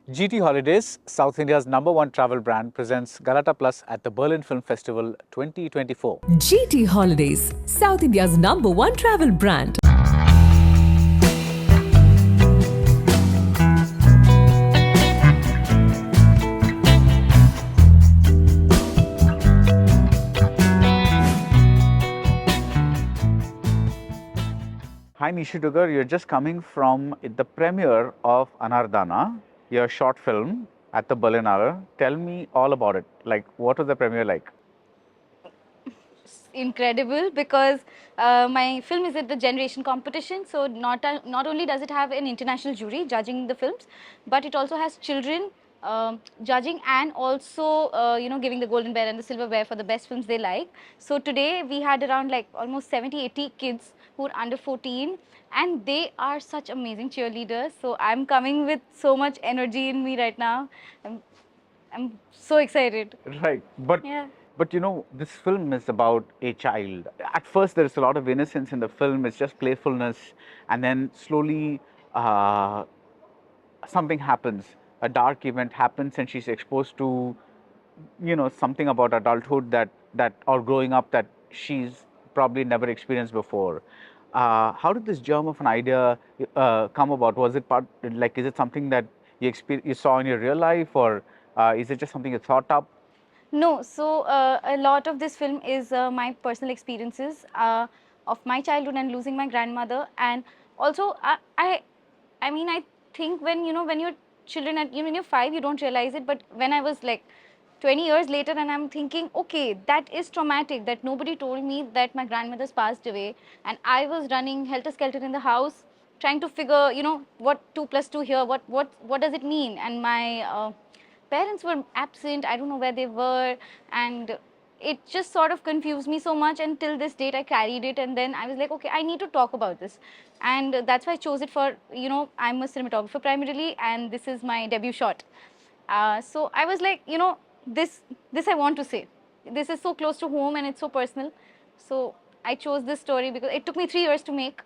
GT Holidays, South India's #1 travel brand, presents Galata Plus at the Berlin Film Festival 2024. GT Holidays, South India's #1 travel brand. Hi Nishi Dugar, you're just coming from the premiere of Anaar Daana, your short film at the Berlinale. Tell me all about it. Like, what was the premiere like? Incredible because my film is at the generation competition, so not only does it have an international jury judging the films, but it also has children judging and also giving the golden bear and the silver bear for the best films they like. So today we had around like almost 70-80 kids who are under 14, and they are such amazing cheerleaders. So I'm coming with so much energy in me right now. I'm so excited. Right, but Yeah. but you know, this film is about a child. At first, there is a lot of innocence in the film. It's just playfulness, and then slowly, something happens. A dark event happens, and she's exposed to, something about adulthood that or growing up that she's probably never experienced before. How did this germ of an idea come about? Was it is it something that you saw in your real life, or is it just something you thought up? No, so a lot of this film is my personal experiences of my childhood and losing my grandmother, and also I mean, I think when you're children at when you're 5, you don't realize it, but when I was like 20 years later, and I'm thinking, okay, that is traumatic. That nobody told me that my grandmother's passed away, and I was running helter skelter in the house, trying to figure, what 2 plus 2 here, what does it mean, and my parents were absent. I don't know where they were, and it just sort of confused me so much. And till this date, I carried it, and then I was like, okay, I need to talk about this, and that's why I chose it for. I'm a cinematographer primarily, and this is my debut shot. So I was like, this I want to say. This is so close to home, and it's so personal. So I chose this story because it took me 3 years to make.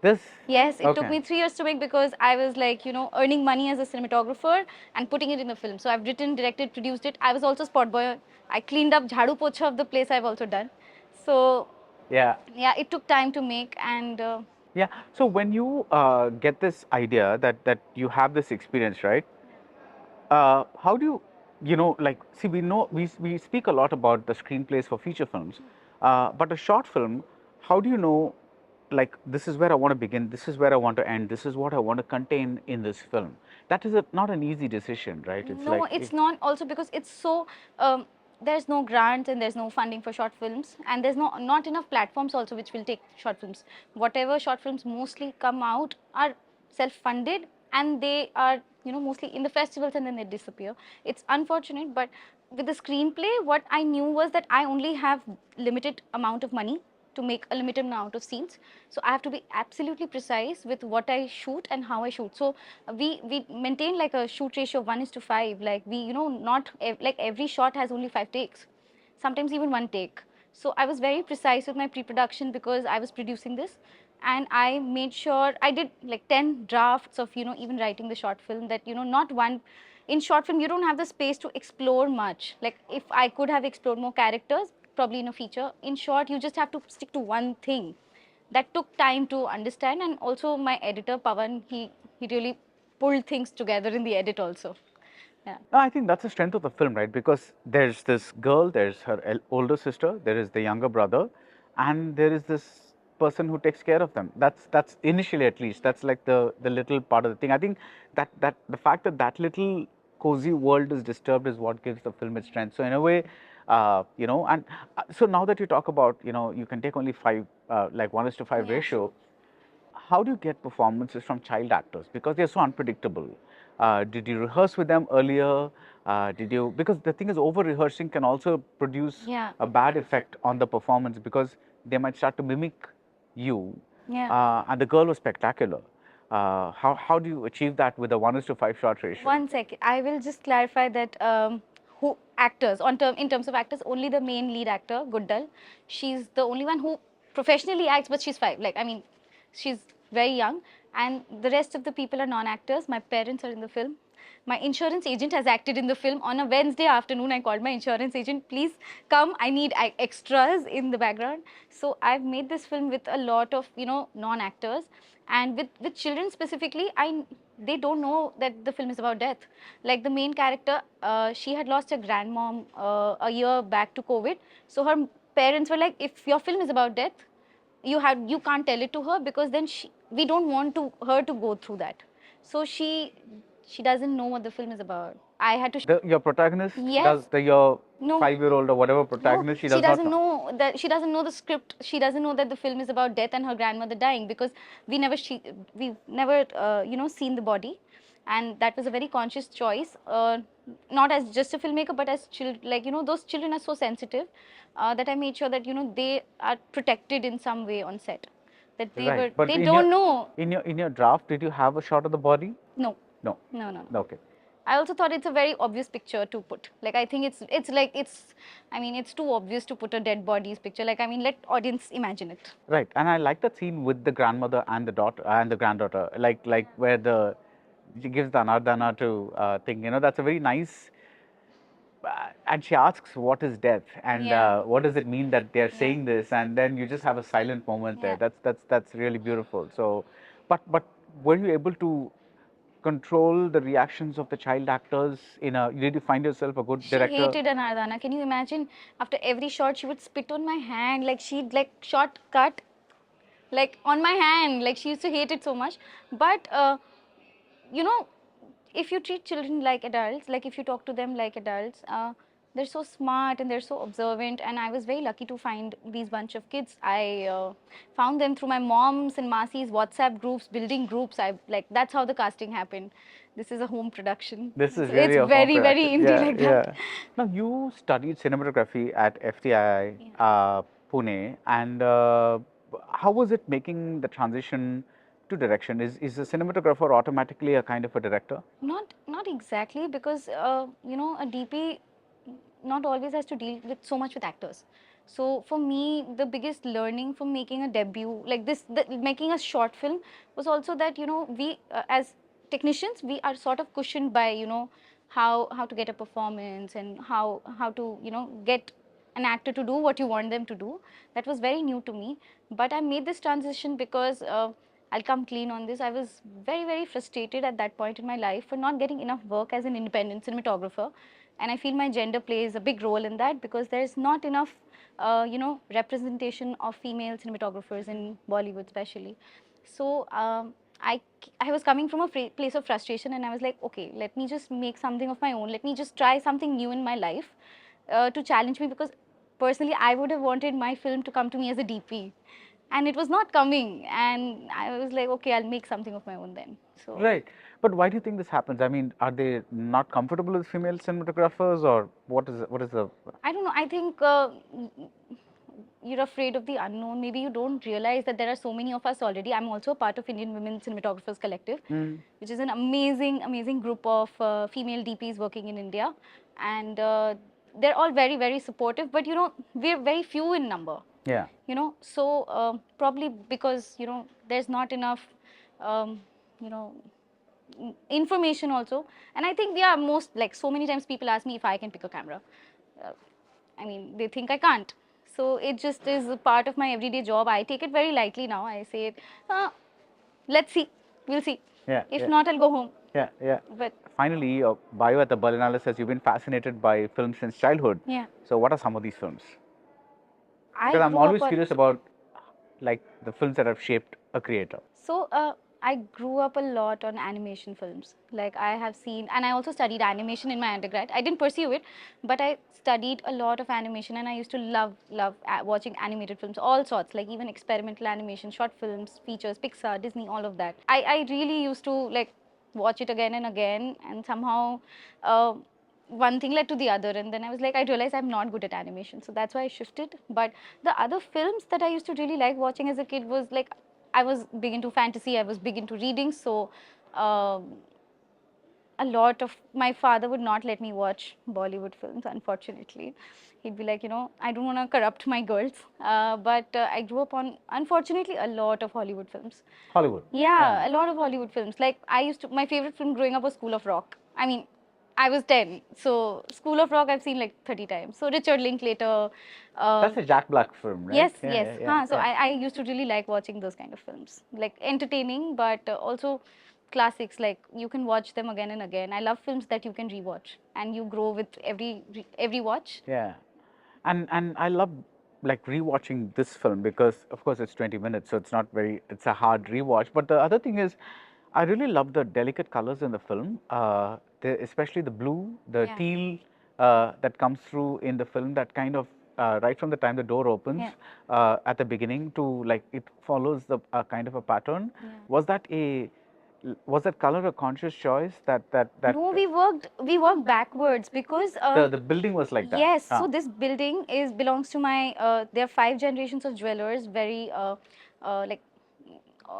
This? Yes, it took Okay. me 3 years to make because I was like, earning money as a cinematographer and putting it in the film. So I've written, directed, produced it. I was also spot boy. I cleaned up jhadu pocha of the place. I've also done. So Yeah. yeah, it took time to make, and Yeah. So when you get this idea that you have this experience, right? How do see, we speak a lot about the screenplays for feature films, but a short film, how do you know, like, this is where I want to begin, this is where I want to end, this is what I want to contain in this film? That is not an easy decision, right? It's no, like, it's not. Also because it's so there's no grants and there's no funding for short films, and there's not enough platforms also which will take short films. Whatever short films mostly come out are self-funded, and they are mostly in the festivals, and then they disappear. It's unfortunate, but with the screenplay, what I knew was that I only have limited amount of money to make a limited amount of scenes. So I have to be absolutely precise with what I shoot and how I shoot. So we maintain like a shoot ratio of 1:5. Like we, not like every shot has only 5 takes, sometimes even 1 take. So I was very precise with my pre-production because I was producing this, and I made sure I did like 10 drafts of even writing the short film, that not one. In short film, you don't have the space to explore much. Like if I could have explored more characters, probably in a feature. In short, you just have to stick to one thing. That took time to understand, and also my editor Pavan, he really pulled things together in the edit also. Yeah. no, I think that's the strength of the film, right? Because there's this girl, there's her older sister, there is the younger brother, and there is this person who takes care of them. That's initially, at least, that's like the little part of the thing. I think that the fact that little cozy world is disturbed is what gives the film its strength. So in a way, and so now that you talk about, you can take only five, like 1:5 Yeah. ratio. How do you get performances from child actors, because they're so unpredictable? Did you rehearse with them earlier? Did you, because the thing is, over rehearsing can also produce Yeah. a bad effect on the performance, because they might start to mimic you. Yeah. And the girl was spectacular. How do you achieve that with a 1:5 shot ratio? One second, I will just clarify that who actors in terms of actors, only the main lead actor Guddal, she's the only one who professionally acts, but she's 5. Like I mean, she's very young, and the rest of the people are non-actors. My parents are in the film, My insurance agent has acted in the film. On a Wednesday afternoon, I called my insurance agent, please come, I need extras in the background. So I've made this film with a lot of, non-actors, and with children specifically. They don't know that the film is about death. Like the main character, she had lost her grandmom a year back to COVID. So her parents were like, if your film is about death, you can't tell it to her, because then we don't want her to go through that. So she doesn't know what the film is about. I had to Your protagonist Yes. your No. 5-year-old or whatever No, protagonist, she she does not doesn't know. know that. She doesn't know the script. She doesn't know that the film is about death and her grandmother dying, because we've never seen the body, and that was a very conscious choice. Not as just a filmmaker, but as children. Like, those children are so sensitive, that I made sure that they are protected in some way on set. That Right. But they don't know. in your draft, did you have a shot of the body? No. No. No. Okay. I also thought it's a very obvious picture to put. Like, I think it's too obvious to put a dead body's picture. Like, I mean, let audience imagine it. Right. And I like that scene with the grandmother and the daughter and the granddaughter, like where she gives the Anaar Daana to thing. That's a very nice. And she asks, "What is death?" And Yeah. what does it mean that they're saying this? And then you just have a silent moment there. Yeah. That's really beautiful. So, but were you able to control the reactions of the child actors did you find yourself a good She director? hated Anaar Daana. Can you imagine? After every shot, she would spit on my hand. Like, she'd like shot cut, like on my hand. Like, she used to hate it so much. But you know, if you treat children like adults, like if you talk to them like adults, they're so smart and they're so observant. And I was very lucky to find these bunch of kids. I found them through my mom's and Masi's WhatsApp groups, building groups. That's how the casting happened. This is a home production. This is So really it's a home very, very production. indie Yeah, like that. yeah. Now, you studied cinematography at FTI, Pune, and how was it making the transition to direction? Is a cinematographer automatically a kind of a director? Not exactly, because a DP not always has to deal with so much with actors. So for me, the biggest learning from making a debut like this, making a short film, was also that we as technicians, we are sort of cushioned by how to get a performance, and how to get an actor to do what you want them to do. That was very new to me. But I made this transition because I'll come clean on this. I was very, very frustrated at that point in my life for not getting enough work as an independent cinematographer. And I feel my gender plays a big role in that, because there's not enough, representation of female cinematographers in Bollywood, especially. So I was coming from a place of frustration, and I was like, okay, let me just make something of my own. Let me just try something new in my life, to challenge me, because personally I would have wanted my film to come to me as a DP, and it was not coming, and I was like, okay, I'll make something of my own then. So Right. But why do you think this happens? I mean, are they not comfortable with female cinematographers, or what is the? I don't know. I think you're afraid of the unknown. Maybe you don't realize that there are so many of us already. I'm also a part of Indian Women Cinematographers Collective, which is an amazing, amazing group of female DPs working in India. And they're all very, very supportive. But, we're very few in number. Yeah. So probably because, there's not enough, um, you know, information also. And I think, yeah, like so many times people ask me if I can pick a camera. Uh, I mean, they think I can't. So it just is a part of my everyday job. I take it very lightly now. I say, let's see, we'll see. Yeah. If Yeah. not, I'll go home. Yeah, yeah. But Finally, your bio at the Berlinale says you've been fascinated by films since childhood. yeah, So, what are some of these films? I Because I'm grew up always on. curious about like the films that have shaped a creator. So I grew up a lot on animation films. Like, I have seen, and I also studied animation in my undergrad. I didn't pursue it, but I studied a lot of animation, and I used to love watching animated films, all sorts, like even experimental animation, short films, features, Pixar, Disney, all of that. I really used to like watch it again and again, and somehow. One thing led to the other, and then I was like, I realized I'm not good at animation, so that's why I shifted. But the other films that I used to really like watching as a kid was like, I was big into fantasy, I was big into reading, so a lot of my father would not let me watch Bollywood films, unfortunately. He'd be like, I don't want to corrupt my girls. But I grew up on, unfortunately, a lot of Hollywood films. Hollywood. Yeah, a lot of Hollywood films. Like, my favorite film growing up was School of Rock. I mean, I was 10, so School of Rock I've seen like 30 times. So Richard Linklater. That's a Jack Black film, right? Yes, Yeah, yes. yeah, yeah, So yeah. I used to really like watching those kind of films, like entertaining, but also classics. Like you can watch them again and again. I love films that you can rewatch, and you grow with every watch. Yeah, and I love like rewatching this film because of course it's 20 minutes, so it's a hard rewatch. But the other thing is, I really love the delicate colors in the film, especially the blue, the Yeah. teal that comes through in the film. That kind of right from the time the door opens Yeah. at the beginning to like it follows the kind of a pattern. Yeah. Was that color a conscious choice that No, we worked backwards because the building was like that? yes. Ah. So this building belongs to my. There are 5 generations of dwellers, very like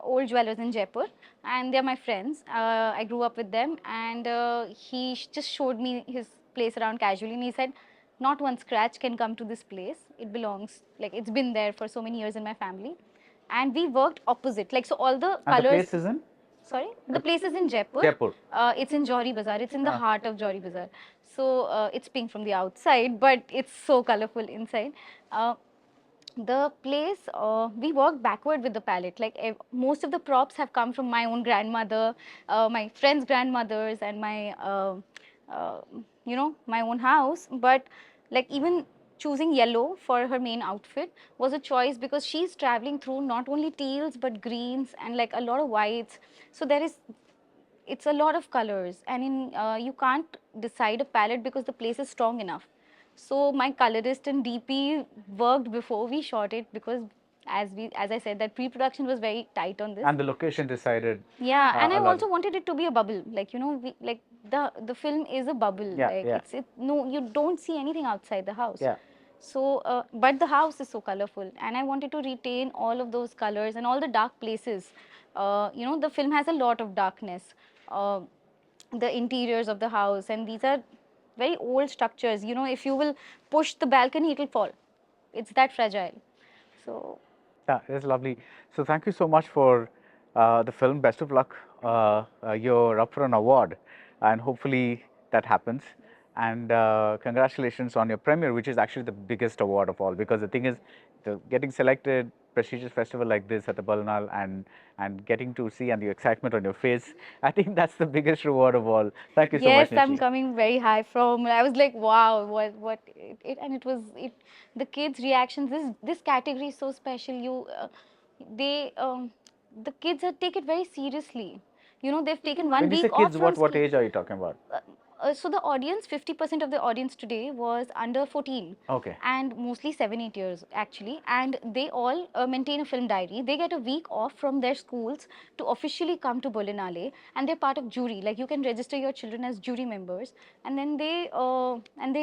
old dwellers in Jaipur, and they're my friends. I grew up with them, and he just showed me his place around casually, and he said, "Not one scratch can come to this place. It belongs like it's been there for so many years in my family." And we worked opposite, like so all the And the colors. place is in? Sorry, the place is in Jaipur. Jaipur. It's in Jori Bazaar. It's in the Ah. heart of Jori Bazaar. So it's pink from the outside, but it's so colorful inside. The place we worked backward with the palette. Like most of the props have come from my own grandmother, my friends' grandmothers, and my uh, my own house. But like even choosing yellow for her main outfit was a choice because she's traveling through not only teals but greens and like a lot of whites. So it's a lot of colors, and you can't decide a palette because the place is strong enough. So my colorist and DP worked before we shot it because as I said that pre-production was very tight on this. And the location decided. Yeah, and I a lot. also wanted it to be a bubble. Like like the film is a bubble. Yeah, Like yeah. no, you don't see anything outside the house. Yeah. So, but the house is so colorful, and I wanted to retain all of those colors and all the dark places. The film has a lot of darkness. Uh, the interiors of the house, and these are very old structures. If you will push the balcony, it will fall. It's that fragile. So Yeah, it's lovely. So thank you so much for the film. Best of luck. You're up for an award, and hopefully that happens. And congratulations on your premiere, which is actually the biggest award of all. Because the thing is, getting selected prestigious festival like this at the Berlinale and getting to see and the excitement on your face, I think that's the biggest reward of all. Thank you so yes, much, I'm Nishi. coming very high from. I was like, wow, what and it was it. The kids' reactions. This category is so special. They the kids take it very seriously. They've taken one When you say week off kids, from what school. age are you talking about? So the audience, 50% of the audience today was under 14. Okay. And mostly 7, 8 years actually. And they all maintain a film diary. They get a week off from their schools to officially come to Berlinale, and they're part of jury. Like you can register your children as jury members, and then they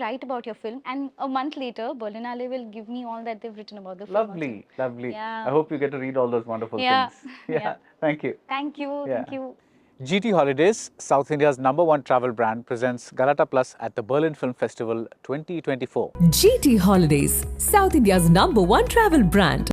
write about your film. And a month later, Berlinale will give me all that they've written about the film. Lovely, lovely. Yeah. I hope you get to read all those wonderful Yeah. things. Yeah. Thank you. Thank you. Yeah. Thank you. GT Holidays, South India's #1 travel brand, presents Galata Plus at the Berlin Film Festival 2024. GT Holidays, South India's #1 travel brand.